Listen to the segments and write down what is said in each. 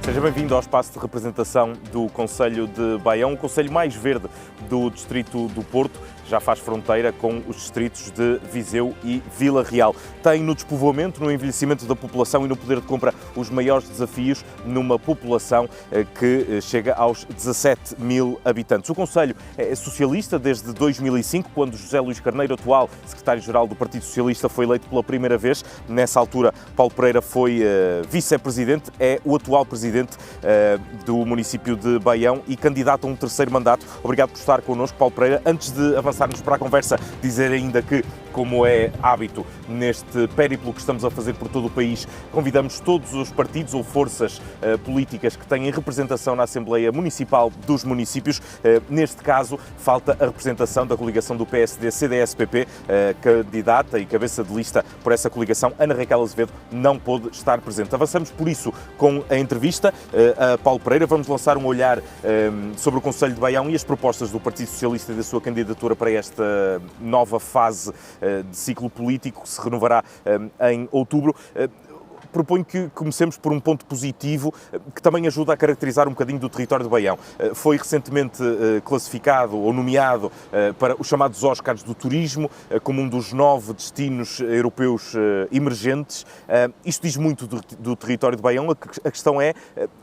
Seja bem-vindo ao espaço de representação do Concelho de Baião, o concelho mais verde do Distrito do Porto. Já faz fronteira com os distritos de Viseu e Vila Real. Tem no despovoamento, no envelhecimento da população e no poder de compra os maiores desafios numa população que chega aos 17 mil habitantes. O concelho é socialista desde 2005, quando José Luís Carneiro, atual secretário-geral do Partido Socialista, foi eleito pela primeira vez. Nessa altura, Paulo Pereira foi vice-presidente, é o atual presidente do município de Baião e candidato a um terceiro mandato. Obrigado por estar connosco, Paulo Pereira. Antes de avançarmos para a conversa, dizer ainda que, como é hábito neste périplo que estamos a fazer por todo o país, convidamos todos os partidos ou forças políticas que têm representação na Assembleia Municipal dos municípios. Neste caso, falta a representação da coligação do PSD-CDS-PP. Candidata e cabeça de lista por essa coligação, Ana Raquel Azevedo, não pôde estar presente. Avançamos, por isso, com a entrevista a Paulo Pereira. Vamos lançar um olhar sobre o Concelho de Baião e as propostas do Partido Socialista e da sua candidatura para esta nova fase de ciclo político que se renovará em outubro. Proponho que comecemos por um ponto positivo que também ajuda a caracterizar um bocadinho do território de Baião. Foi recentemente classificado ou nomeado para os chamados Oscars do Turismo, como um dos 9 destinos europeus emergentes. Isto diz muito do território de Baião. A questão é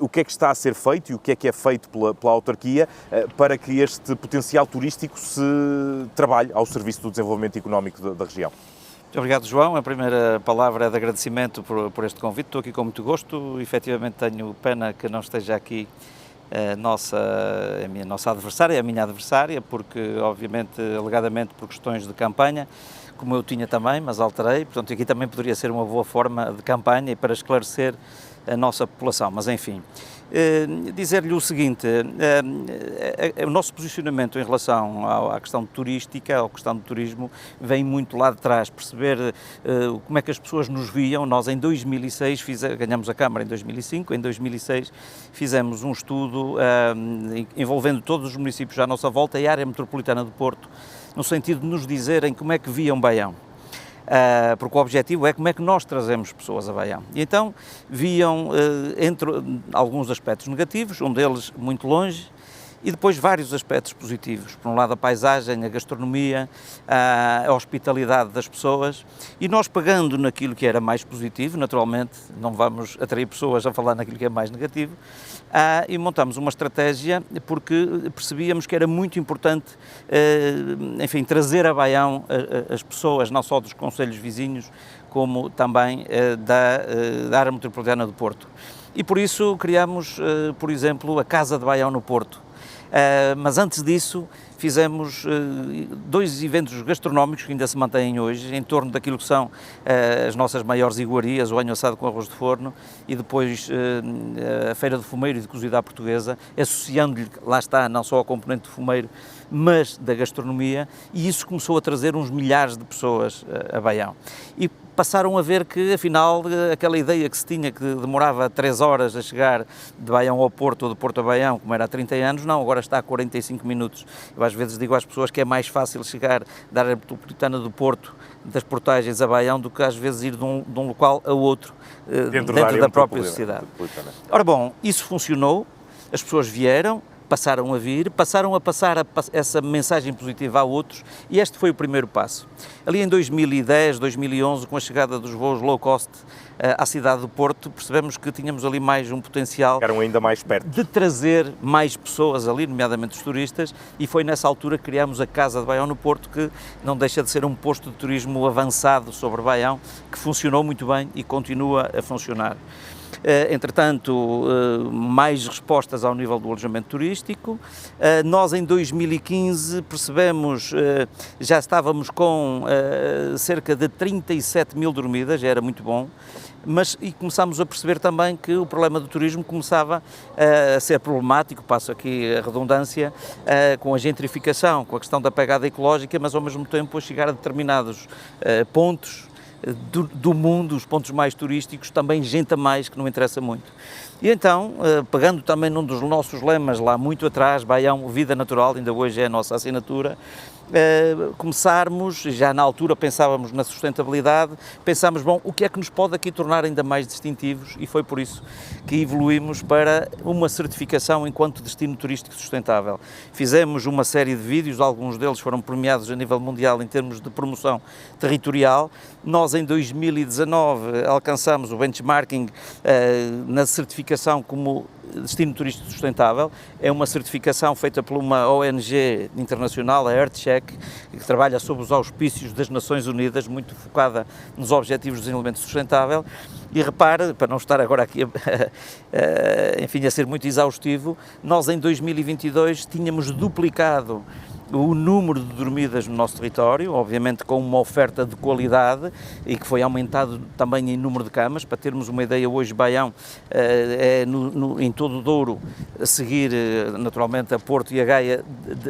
o que é que está a ser feito e o que é feito pela autarquia para que este potencial turístico se trabalhe ao serviço do desenvolvimento económico da região. Muito obrigado, João. A primeira palavra é de agradecimento por este convite. Estou aqui com muito gosto. Efetivamente tenho pena que não esteja aqui a nossa adversária, a minha adversária, porque, obviamente, alegadamente por questões de campanha, como eu tinha também, mas alterei. Portanto, aqui também poderia ser uma boa forma de campanha e para esclarecer a nossa população. Mas, enfim, dizer-lhe o seguinte, o nosso posicionamento em relação à questão turística, à questão do turismo, vem muito lá de trás, perceber como é que as pessoas nos viam. Nós em 2006, ganhamos a Câmara em 2005, em 2006 fizemos um estudo envolvendo todos os municípios à nossa volta e a área metropolitana do Porto, no sentido de nos dizerem como é que viam Baião. Porque o objetivo é como é que nós trazemos pessoas a Baião. E então viam entre alguns aspectos negativos, um deles muito longe, e depois vários aspectos positivos. Por um lado a paisagem, a gastronomia, a hospitalidade das pessoas, e nós pegando naquilo que era mais positivo, naturalmente não vamos atrair pessoas a falar naquilo que é mais negativo, e montamos uma estratégia porque percebíamos que era muito importante, enfim, trazer a Baião as pessoas, não só dos concelhos vizinhos, como também da área metropolitana do Porto. E por isso criamos, por exemplo, a Casa de Baião no Porto. Mas antes disso fizemos 2 eventos gastronómicos que ainda se mantêm hoje, em torno daquilo que são as nossas maiores iguarias, o banho assado com arroz de forno e depois a Feira do Fumeiro e de Cozida à Portuguesa, associando-lhe, lá está, não só a componente do fumeiro, mas da gastronomia, e isso começou a trazer uns milhares de pessoas a Baião. E passaram a ver que, afinal, aquela ideia que se tinha que demorava 3 horas a chegar de Baião ao Porto ou de Porto a Baião, como era há 30 anos, não, agora está a 45 minutos. Eu às vezes digo às pessoas que é mais fácil chegar da área metropolitana do Porto, das portagens a Baião, do que às vezes ir de um local a outro dentro da própria sociedade. Ora bom, isso funcionou, as pessoas vieram, passaram a vir, passaram a passar essa mensagem positiva a outros, e este foi o primeiro passo. Ali em 2010, 2011, com a chegada dos voos low cost à cidade do Porto, percebemos que tínhamos ali mais um potencial ainda mais perto de trazer mais pessoas ali, nomeadamente os turistas, e foi nessa altura que criámos a Casa de Baião no Porto, que não deixa de ser um posto de turismo avançado sobre Baião, que funcionou muito bem e continua a funcionar. Entretanto, mais respostas ao nível do alojamento turístico. Nós em 2015 percebemos, já estávamos com cerca de 37 mil dormidas, já era muito bom, e começámos a perceber também que o problema do turismo começava a ser problemático, passo aqui a redundância, com a gentrificação, com a questão da pegada ecológica, mas ao mesmo tempo a chegar a determinados pontos do mundo, os pontos mais turísticos, também gente a mais que não interessa muito. E então, pegando também num dos nossos lemas lá muito atrás, Baião, vida natural, ainda hoje é a nossa assinatura, começarmos, já na altura pensávamos na sustentabilidade, pensámos, bom, o que é que nos pode aqui tornar ainda mais distintivos, e foi por isso que evoluímos para uma certificação enquanto destino turístico sustentável. Fizemos uma série de vídeos, alguns deles foram premiados a nível mundial em termos de promoção territorial. Nós em 2019 alcançamos o benchmarking na certificação como destino turístico sustentável. É uma certificação feita por uma ONG internacional, a EarthCheck, que trabalha sob os auspícios das Nações Unidas, muito focada nos Objetivos de Desenvolvimento Sustentável. E repare, para não estar agora aqui enfim, a ser muito exaustivo, nós em 2022 tínhamos duplicado o número de dormidas no nosso território, obviamente com uma oferta de qualidade e que foi aumentado também em número de camas. Para termos uma ideia, hoje Baião é em todo o Douro, a seguir naturalmente a Porto e a Gaia,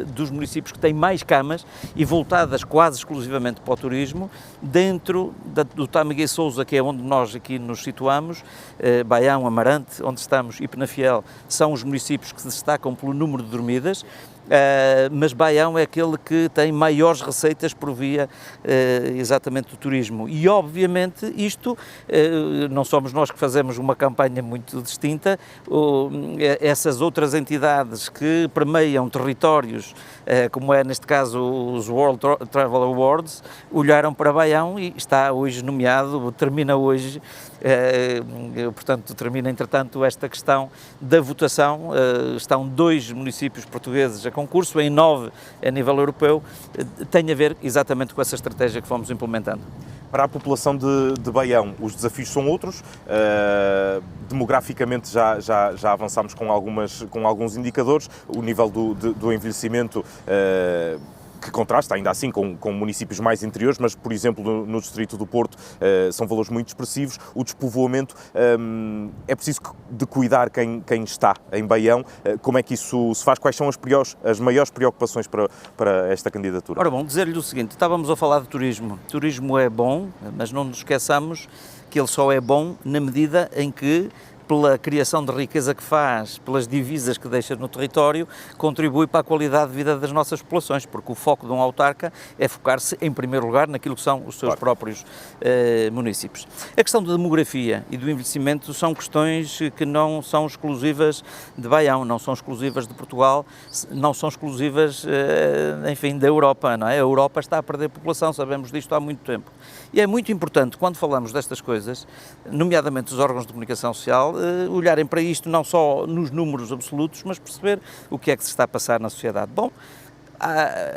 dos municípios que têm mais camas e voltadas quase exclusivamente para o turismo. Dentro do Tamigué Sousa, que é onde nós aqui nos situamos, Baião, Amarante, onde estamos, e Penafiel, são os municípios que se destacam pelo número de dormidas. Mas Baião é aquele que tem maiores receitas por via exatamente do turismo, e obviamente isto não somos nós que fazemos uma campanha muito distinta. Essas outras entidades que permeiam territórios, como é neste caso os World Travel Awards, olharam para Baião e está hoje nomeado, termina hoje, portanto termina entretanto esta questão da votação. Estão 2 municípios portugueses a concurso, em 9 a nível europeu, tem a ver exatamente com essa estratégia que fomos implementando. Para a população de Baião, os desafios são outros. Demograficamente já avançámos com alguns indicadores. O nível do envelhecimento que contrasta ainda assim com municípios mais interiores, mas, por exemplo, no distrito do Porto são valores muito expressivos. O despovoamento, é preciso de cuidar quem está em Baião. Como é que isso se faz? Quais são as maiores preocupações para esta candidatura? Ora bom, dizer-lhe o seguinte, estávamos a falar de turismo. Turismo é bom, mas não nos esqueçamos que ele só é bom na medida em que, pela criação de riqueza que faz, pelas divisas que deixa no território, contribui para a qualidade de vida das nossas populações, porque o foco de um autarca é focar-se, em primeiro lugar, naquilo que são os seus próprios municípios. A questão da demografia e do envelhecimento são questões que não são exclusivas de Baião, não são exclusivas de Portugal, não são exclusivas, enfim, da Europa, não é? A Europa está a perder população, sabemos disto há muito tempo. E é muito importante, quando falamos destas coisas, nomeadamente os órgãos de comunicação social, olharem para isto não só nos números absolutos, mas perceber o que é que se está a passar na sociedade. Bom,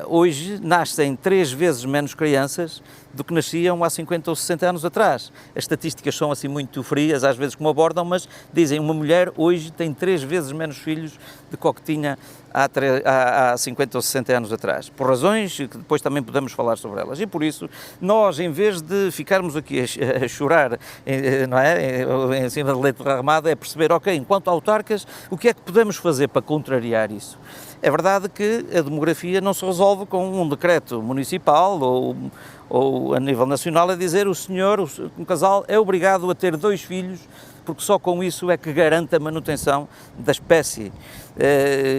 hoje nascem 3 vezes menos crianças do que nasciam há 50 ou 60 anos atrás. As estatísticas são assim muito frias, às vezes como abordam, mas dizem uma mulher hoje tem 3 vezes menos filhos do que tinha há 50 ou 60 anos atrás, por razões que depois também podemos falar sobre elas. E por isso, nós, em vez de ficarmos aqui a chorar, não é, em cima de leite derramado, é perceber, ok, enquanto autarcas, o que é que podemos fazer para contrariar isso? É verdade que a demografia não se resolve com um decreto municipal ou a nível nacional a dizer um casal é obrigado a ter 2 filhos, porque só com isso é que garante a manutenção da espécie.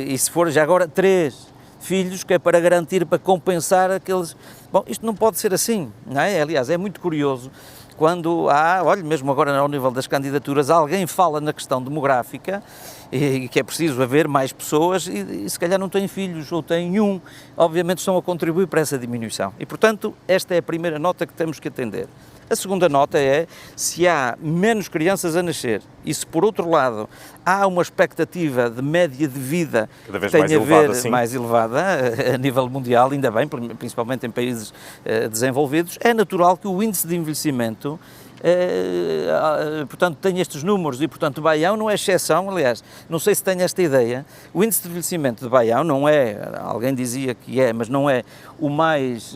E se for já agora 3 filhos, que é para garantir, para compensar aqueles... Bom, isto não pode ser assim, não é? Aliás, é muito curioso quando olha, mesmo agora ao nível das candidaturas, alguém fala na questão demográfica e que é preciso haver mais pessoas e se calhar não têm filhos ou têm um, obviamente estão a contribuir para essa diminuição. E, portanto, esta é a primeira nota que temos que atender. A segunda nota é, se há menos crianças a nascer e se, por outro lado, há uma expectativa de média de vida que tem a ver mais elevada a nível mundial, ainda bem, principalmente em países desenvolvidos, é natural que o índice de envelhecimento portanto, tem estes números e, portanto, Baião não é exceção. Aliás, não sei se tem esta ideia, o índice de envelhecimento de Baião não é, alguém dizia que é, mas não é o mais,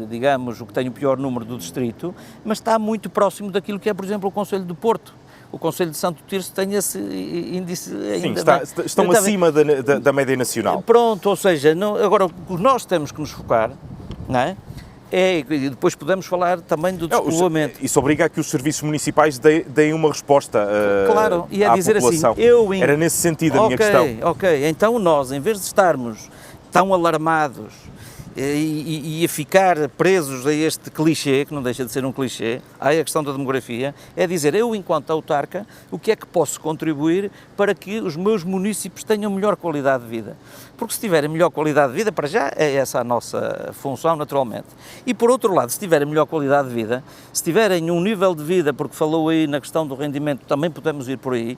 digamos, o que tem o pior número do distrito, mas está muito próximo daquilo que é, por exemplo, o Concelho de Porto. O Concelho de Santo Tirso tem esse índice ainda... Sim, estão acima da média nacional. Pronto, ou seja, agora o que nós temos que nos focar, não é? E depois podemos falar também do despovoamento. Isso obriga a que os serviços municipais deem uma resposta claro, e a dizer população. Assim, era nesse sentido a minha questão. Ok, então nós, em vez de estarmos tão alarmados e a ficar presos a este clichê, que não deixa de ser um clichê, a questão da demografia, é dizer, eu enquanto autarca, o que é que posso contribuir para que os meus municípios tenham melhor qualidade de vida? Porque se tiverem melhor qualidade de vida, para já é essa a nossa função naturalmente. E por outro lado, se tiverem melhor qualidade de vida, se tiverem um nível de vida, porque falou aí na questão do rendimento, também podemos ir por aí,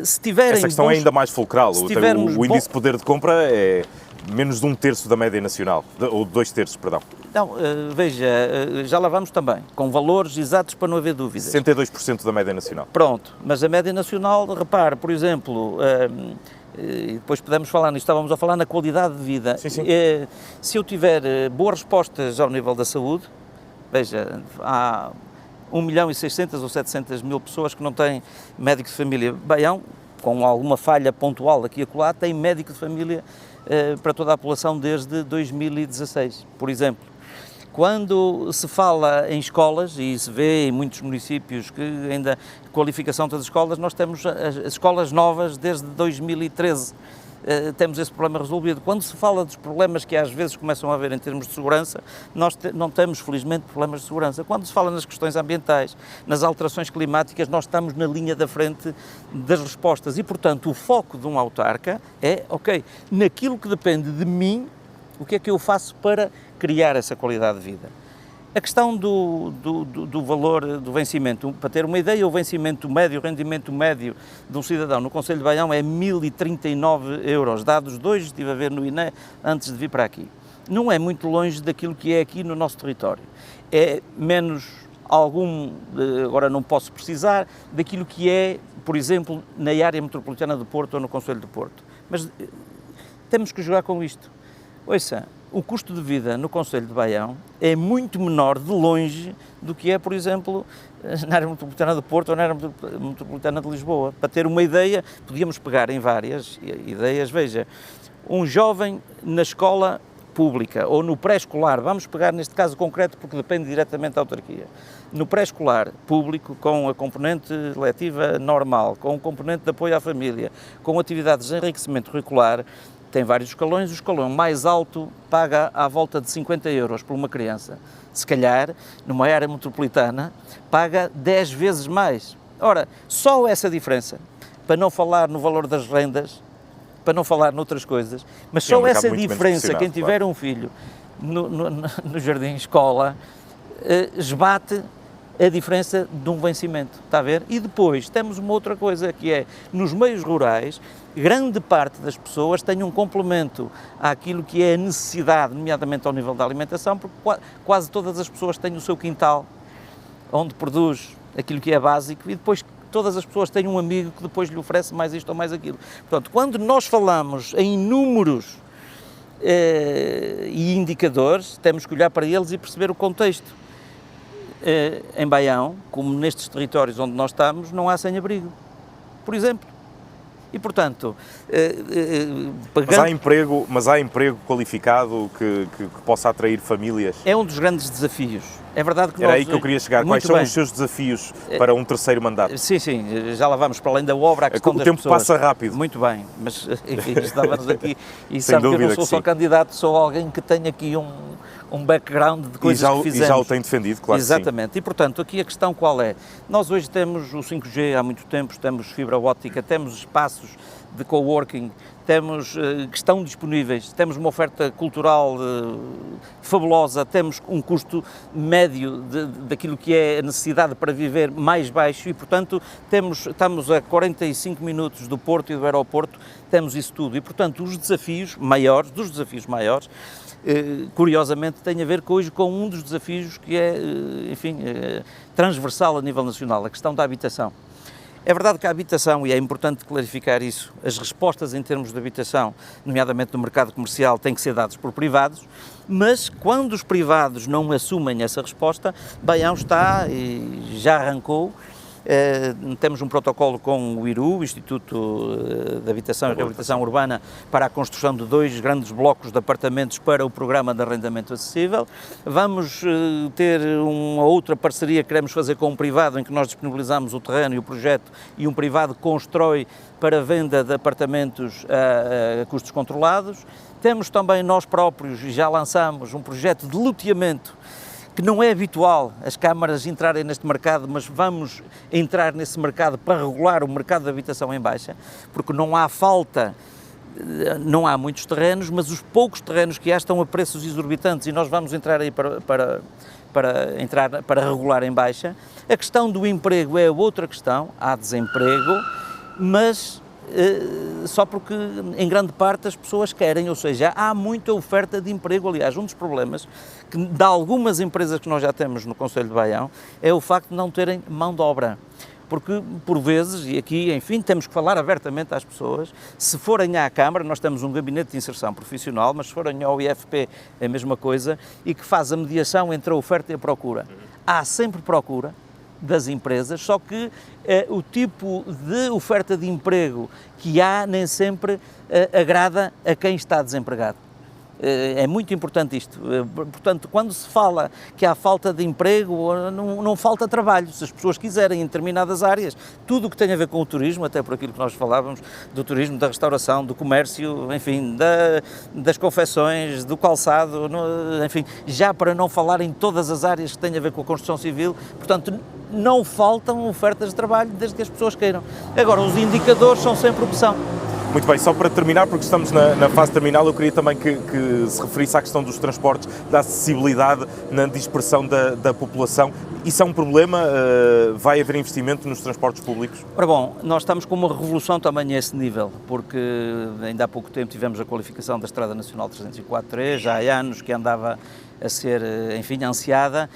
se tiverem essa questão bons, é ainda mais fulcral, o índice de poder de compra é menos de 1/3 da média nacional, ou 2/3, perdão. Não, veja, já lá vamos também, com valores exatos para não haver dúvidas. 62% da média nacional. Pronto, mas a média nacional, repare, por exemplo, e depois podemos falar nisto, estávamos a falar na qualidade de vida. Sim, sim. Se eu tiver boas respostas ao nível da saúde, veja, há 1.600.000 ou 700.000 pessoas que não têm médico de família. Baião, com alguma falha pontual aqui e acolá, tem médico de família para toda a população desde 2016, por exemplo. Quando se fala em escolas, e se vê em muitos municípios que ainda qualificação das escolas, nós temos as escolas novas desde 2013, temos esse problema resolvido. Quando se fala dos problemas que às vezes começam a haver em termos de segurança, nós não temos, felizmente, problemas de segurança. Quando se fala nas questões ambientais, nas alterações climáticas, nós estamos na linha da frente das respostas. E, portanto, o foco de um autarca é, ok, naquilo que depende de mim, o que é que eu faço para criar essa qualidade de vida? A questão do valor do vencimento, para ter uma ideia, o vencimento médio, o rendimento médio de um cidadão no Concelho de Baião é 1.039 euros, dados de hoje, estive a ver no INE antes de vir para aqui. Não é muito longe daquilo que é aqui no nosso território. É menos agora não posso precisar, daquilo que é, por exemplo, na área metropolitana do Porto ou no Concelho do Porto. Mas temos que jogar com isto. Ouça, o custo de vida no Concelho de Baião é muito menor de longe do que é, por exemplo, na área metropolitana do Porto ou na área metropolitana de Lisboa. Para ter uma ideia, podíamos pegar em várias ideias. Veja, um jovem na escola pública ou no pré-escolar, vamos pegar neste caso concreto porque depende diretamente da autarquia, no pré-escolar público, com a componente letiva normal, com o componente de apoio à família, com atividades de enriquecimento curricular, tem vários escalões, o escalão mais alto paga à volta de 50 euros por uma criança. Se calhar, numa área metropolitana, paga 10 vezes mais. Ora, só essa diferença, para não falar no valor das rendas, para não falar noutras coisas, mas só essa diferença, quem tiver um filho no jardim escola, esbate a diferença de um vencimento, está a ver? E depois temos uma outra coisa, que é, nos meios rurais, grande parte das pessoas tem um complemento àquilo que é a necessidade, nomeadamente ao nível da alimentação, porque quase todas as pessoas têm o seu quintal, onde produz aquilo que é básico, e depois todas as pessoas têm um amigo que depois lhe oferece mais isto ou mais aquilo. Portanto, quando nós falamos em números e indicadores, temos que olhar para eles e perceber o contexto. Em Baião, como nestes territórios onde nós estamos, não há sem-abrigo, por exemplo. E, portanto, mas há emprego qualificado que possa atrair famílias? É um dos grandes desafios. É verdade que Era aí que eu queria chegar. Quais são os seus desafios para um terceiro mandato? Sim, já lá vamos para além da obra, a questão das pessoas. O tempo passa rápido. Muito bem, mas enfim, estávamos aqui e sabe que eu não sou só candidato, sou alguém que tem aqui um background de coisas que fizemos. E já o tem defendido, claro. Exatamente. Que sim. E, portanto, aqui a questão qual é? Nós hoje temos o 5G há muito tempo, temos fibra óptica, temos espaços de coworking, temos que estão disponíveis, temos uma oferta cultural fabulosa, temos um custo médio daquilo que é a necessidade para viver mais baixo e, portanto, estamos a 45 minutos do Porto e do aeroporto, temos isso tudo. E, portanto, dos desafios maiores, curiosamente, tem a ver hoje com um dos desafios que é, enfim, transversal a nível nacional, a questão da habitação. É verdade que a habitação, e é importante clarificar isso, as respostas em termos de habitação, nomeadamente no mercado comercial, têm que ser dadas por privados, mas quando os privados não assumem essa resposta, Baião está, e já arrancou, Temos um protocolo com o IRU, o Instituto de Habitação e Reabilitação Urbana, para a construção de 2 grandes blocos de apartamentos para o programa de arrendamento acessível. Vamos ter uma outra parceria que queremos fazer com um privado, em que nós disponibilizamos o terreno e o projeto, e um privado constrói para venda de apartamentos a custos controlados. Temos também nós próprios, e já lançamos, um projeto de loteamento, que não é habitual as câmaras entrarem neste mercado, mas vamos entrar nesse mercado para regular o mercado de habitação em baixa, porque não há muitos terrenos, mas os poucos terrenos que há estão a preços exorbitantes, e nós vamos entrar aí para regular em baixa. A questão do emprego é outra questão, há desemprego, mas só porque em grande parte as pessoas querem, ou seja, há muita oferta de emprego. Aliás, um dos problemas de algumas empresas que nós já temos no Concelho de Baião é o facto de não terem mão de obra. Porque, por vezes, e aqui, enfim, temos que falar abertamente às pessoas, se forem à Câmara, nós temos um gabinete de inserção profissional, mas se forem ao IFP é a mesma coisa, e que faz a mediação entre a oferta e a procura. Há sempre procura das empresas, só que o tipo de oferta de emprego que há nem sempre agrada a quem está desempregado. É muito importante isto. Portanto, quando se fala que há falta de emprego, não falta trabalho. Se as pessoas quiserem em determinadas áreas, tudo o que tem a ver com o turismo, até por aquilo que nós falávamos, do turismo, da restauração, do comércio, enfim, das confecções, do calçado, enfim, já para não falar em todas as áreas que têm a ver com a construção civil, portanto, não faltam ofertas de trabalho desde que as pessoas queiram. Agora, os indicadores são sempre opção. Muito bem, só para terminar, porque estamos na fase terminal, eu queria também que se referisse à questão dos transportes, da acessibilidade na dispersão da população. Isso é um problema? Vai haver investimento nos transportes públicos? Ora bom, nós estamos com uma revolução também a esse nível, porque ainda há pouco tempo tivemos a qualificação da Estrada Nacional 304-3, já há anos que andava a ser, enfim, ansiada.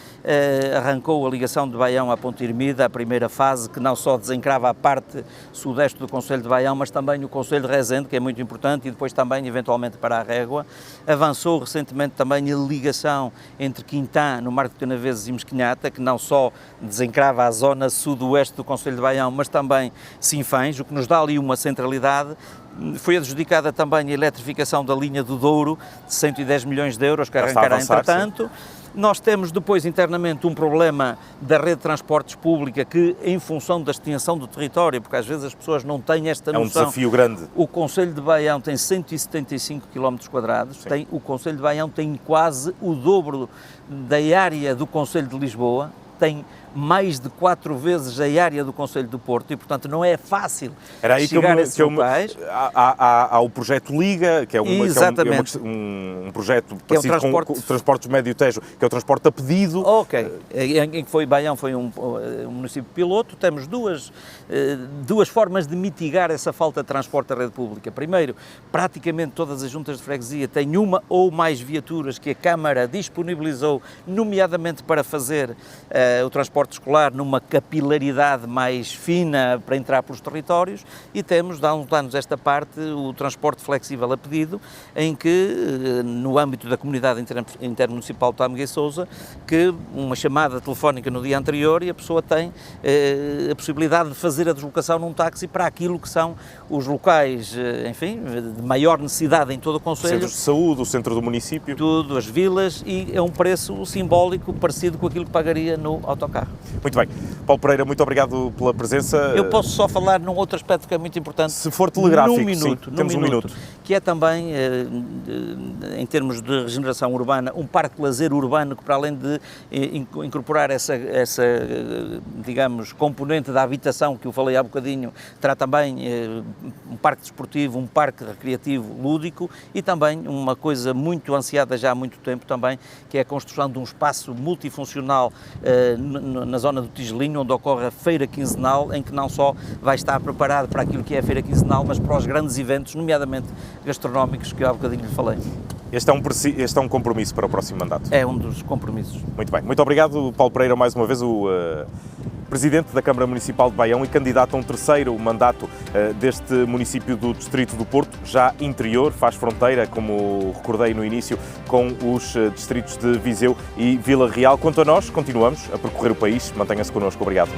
Arrancou a ligação de Baião à Ponte Irmida, a primeira fase, que não só desencrava a parte sudeste do Concelho de Baião, mas também o Concelho de Rezende, que é muito importante, e depois também, eventualmente, para a Régua. Avançou recentemente também a ligação entre Quintã, no Marco de Canaveses, e Mesquinhata, que não só desencrava a zona sudoeste do Concelho de Baião, mas também Sinfãs, o que nos dá ali uma centralidade. Foi adjudicada também a eletrificação da linha do Douro, de 110 milhões de euros, que arrancará entretanto. Nós temos depois internamente um problema da rede de transportes pública que, em função da extensão do território, porque às vezes as pessoas não têm esta noção. É um desafio grande. O Concelho de Baião tem 175 km², o Concelho de Baião tem quase o dobro da área do Concelho de Lisboa, tem mais de 4 vezes a área do Concelho do Porto, e portanto não é fácil chegar a esses locais. Há o projeto Liga, que é um projeto parecido com o Transportes Médio Tejo, que é o transporte a pedido. Ok, em que Baião foi um município piloto. Temos duas formas de mitigar essa falta de transporte da rede pública. Primeiro, praticamente todas as juntas de freguesia têm uma ou mais viaturas que a Câmara disponibilizou, nomeadamente para fazer o transporte escolar numa capilaridade mais fina para entrar pelos territórios, e temos, há uns anos esta parte, o transporte flexível a pedido, em que, no âmbito da comunidade intermunicipal de Tâmega e Sousa, que uma chamada telefónica no dia anterior e a pessoa tem a possibilidade de fazer a deslocação num táxi para aquilo que são os locais, enfim, de maior necessidade em todo o concelho. Centros de saúde, o centro do município. Tudo, as vilas, e é um preço simbólico parecido com aquilo que pagaria no autocarro. Muito bem. Paulo Pereira, muito obrigado pela presença. Eu posso só falar num outro aspecto que é muito importante. Se for telegráfico, temos um minuto. Que é também, em termos de regeneração urbana, um parque de lazer urbano que, para além de incorporar essa, digamos, componente da habitação, que eu falei há bocadinho, terá também um parque desportivo, um parque recreativo lúdico, e também uma coisa muito ansiada já há muito tempo também, que é a construção de um espaço multifuncional na zona do Tigelinho, onde ocorre a feira quinzenal, em que não só vai estar preparado para aquilo que é a feira quinzenal, mas para os grandes eventos, nomeadamente gastronómicos, que eu há bocadinho lhe falei. Este é um compromisso para o próximo mandato? É um dos compromissos. Muito bem. Muito obrigado, Paulo Pereira, mais uma vez, o Presidente da Câmara Municipal de Baião e candidato a um terceiro mandato deste município do Distrito do Porto, já interior, faz fronteira, como recordei no início, com os distritos de Viseu e Vila Real. Quanto a nós, continuamos a percorrer o país. Mantenha-se connosco. Obrigado.